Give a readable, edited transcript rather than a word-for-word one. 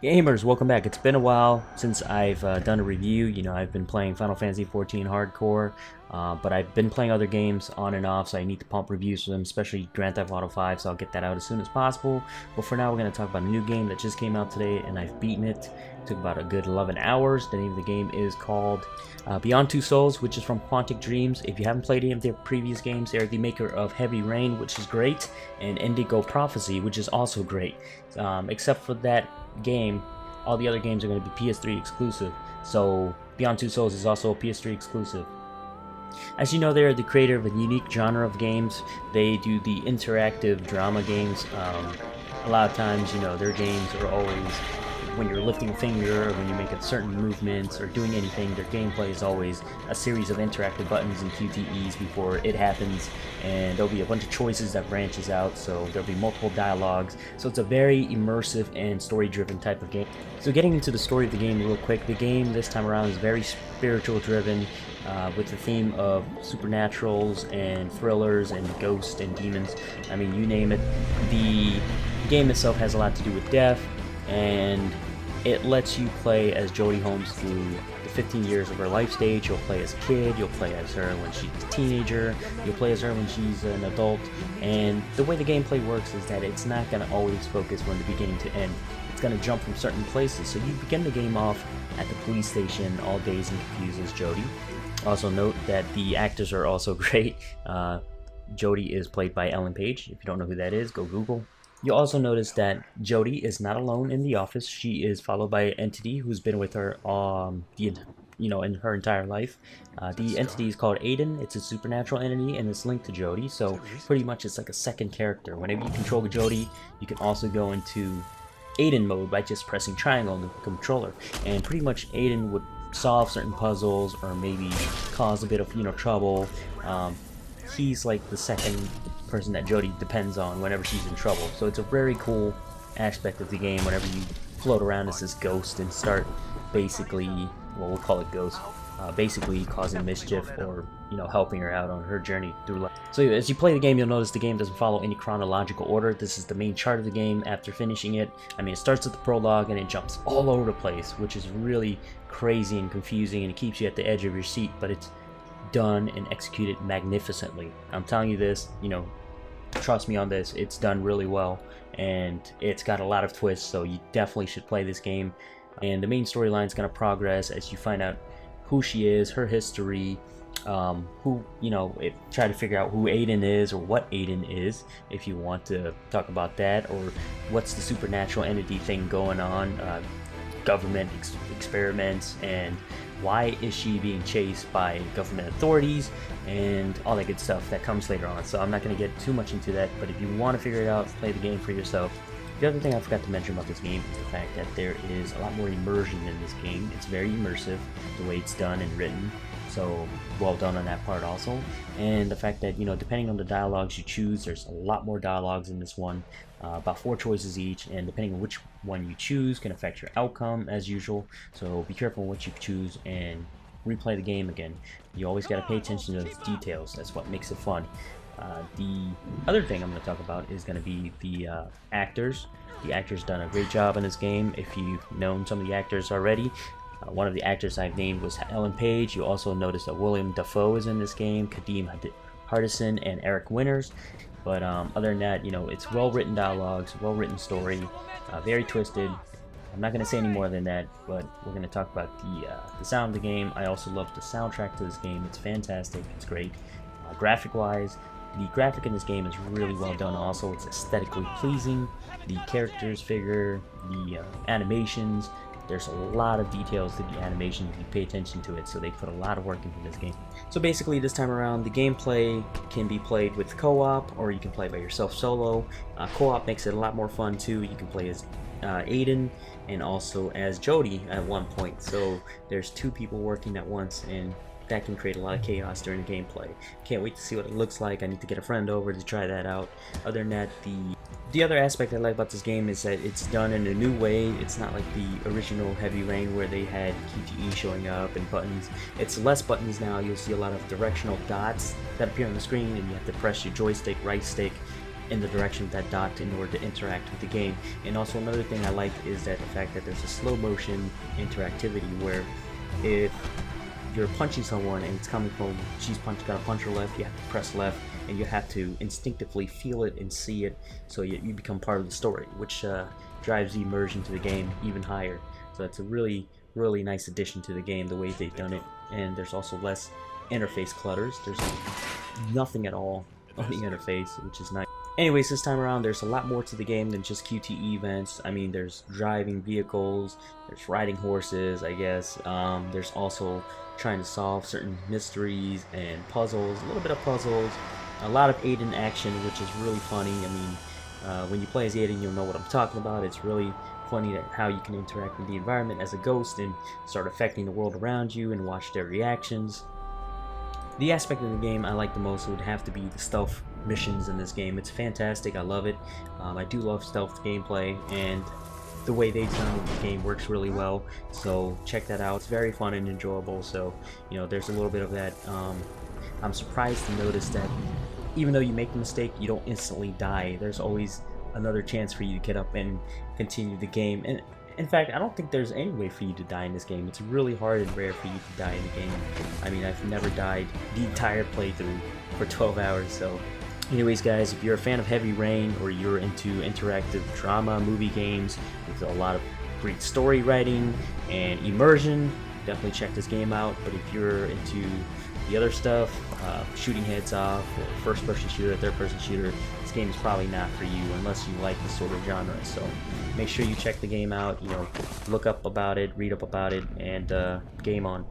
Gamers, welcome back. It's been a while since I've done a review. I've been playing Final Fantasy XIV Hardcore, but I've been playing other games on and off, so I need to pump reviews for them, especially Grand Theft Auto 5, so I'll get that out as soon as possible. But for now, we're going to talk about a new game that just came out today, and I've beaten it. It took about a good 11 hours. The name of the game is called Beyond Two Souls, which is from Quantic Dreams. If you haven't played any of their previous games, they're the maker of Heavy Rain, which is great, and Indigo Prophecy, which is also great. Except for that game, all the other games are going to be PS3 exclusive. So Beyond Two Souls is also a PS3 exclusive. As you know, they're the creator of a unique genre of games. They do the interactive drama games. A lot of times, their games are always, when you're lifting a finger, or when you're making certain movements, or doing anything, their gameplay is always a series of interactive buttons and QTEs before it happens, and there'll be a bunch of choices that branches out, so there'll be multiple dialogues, so it's a very immersive and story-driven type of game. So getting into the story of the game real quick, the game this time around is very spiritual-driven, with the theme of supernaturals and thrillers and ghosts and demons. I mean, you name it. The game itself has a lot to do with death, and it lets you play as Jodie Holmes through the 15 years of her life stage. You'll play as a kid, you'll play as her when she's a teenager, you'll play as her when she's an adult, and the way the gameplay works is that it's not going to always focus from the beginning to end. It's going to jump from certain places, so you begin the game off at the police station, all dazed and confused as Jodie. Also note that the actors are also great. Jodie is played by Ellen Page. If you don't know who that is, go Google. You'll also notice that Jodie is not alone in the office. She is followed by an entity who's been with her in her entire life. The entity is called Aiden. It's a supernatural entity, and it's linked to Jodie, so pretty much it's like a second character. Whenever you control Jodie, you can also go into Aiden mode by just pressing triangle on the controller, and pretty much Aiden would solve certain puzzles or maybe cause a bit of trouble. He's like the second person that Jodie depends on whenever she's in trouble. So it's a very cool aspect of the game whenever you float around as this ghost and start basically, well, we'll call it ghost, basically causing mischief or helping her out on her journey through life. So as you play the game, you'll notice the game doesn't follow any chronological order. This is the main chart of the game. After finishing it, it starts with the prologue and it jumps all over the place, which is really crazy and confusing, and it keeps you at the edge of your seat, but it's done and executed magnificently. I'm telling you this, trust me on this, it's done really well, and it's got a lot of twists, so you definitely should play this game. And the main storyline is going to progress as you find out who she is, her history, try to figure out who Aiden is, or what Aiden is, if you want to talk about that, or what's the supernatural entity thing going on, government experiments, and why is she being chased by government authorities, and all that good stuff that comes later on. So I'm not going to get too much into that, but if you want to figure it out, play the game for yourself. The other thing I forgot to mention about this game is the fact that there is a lot more immersion in this game. It's very immersive, the way it's done and written, so well done on that part also. And the fact that, depending on the dialogues you choose, there's a lot more dialogues in this one, about 4 choices each, and depending on which one you choose can affect your outcome as usual. So be careful what you choose and replay the game again. You always got to pay attention to those details. That's what makes it fun. The other thing I'm going to talk about is going to be the actors. The actors done a great job in this game. If you've known some of the actors already, one of the actors I've named was Ellen Page. You also notice that William Dafoe is in this game, Kadeem Hardison, and Eric Winters. But other than that, it's well-written dialogues, well-written story, very twisted. I'm not going to say any more than that, but we're going to talk about the sound of the game. I also love the soundtrack to this game. It's fantastic. It's great. Graphic-wise, the graphic in this game is really well done also. It's aesthetically pleasing. The characters figure, the animations, there's a lot of details to the animations if you pay attention to it, so they put a lot of work into this game. So basically this time around, the gameplay can be played with co-op, or you can play by yourself solo. Co-op makes it a lot more fun too. You can play as Aiden and also as Jodie at one point, so there's 2 people working at once, and that can create a lot of chaos during the gameplay. Can't wait to see what it looks like. I need to get a friend over to try that out. Other than that, the other aspect I like about this game is that it's done in a new way. It's not like the original Heavy Rain where they had QTE showing up and buttons. It's less buttons now. You'll see a lot of directional dots that appear on the screen, and you have to press your joystick, right stick, in the direction of that dot in order to interact with the game. And also another thing I like is that the fact that there's a slow motion interactivity where if you're punching someone and it's coming from, she's gonna punch her left, you have to press left, and you have to instinctively feel it and see it, so you become part of the story, which drives the immersion to the game even higher. So that's a really nice addition to the game, the way they've done it. And there's also less interface clutters. There's nothing at all on the interface, which is nice. Anyways, this time around there's a lot more to the game than just QTE events. I mean, there's driving vehicles, there's riding horses, I guess. There's also trying to solve certain mysteries and puzzles, a little bit of puzzles, a lot of Aiden action, which is really funny. I mean, when you play as Aiden, you'll know what I'm talking about. It's really funny that how you can interact with the environment as a ghost and start affecting the world around you and watch their reactions. The aspect of the game I like the most would have to be the stealth missions in this game. It's fantastic. I love it. I do love stealth gameplay, and the way they design the game works really well. So check that out. It's very fun and enjoyable. So, you know, there's a little bit of that. I'm surprised to notice that even though you make the mistake, you don't instantly die. There's always another chance for you to get up and continue the game. And in fact, I don't think there's any way for you to die in this game. It's really hard and rare for you to die in the game. I mean, I've never died the entire playthrough for 12 hours, so. Anyways, guys, if you're a fan of Heavy Rain or you're into interactive drama movie games with a lot of great story writing and immersion, definitely check this game out. But if you're into the other stuff, shooting heads off, first-person shooter, third-person shooter, this game is probably not for you unless you like this sort of genre. So make sure you check the game out, you know, look up about it, read up about it, and game on.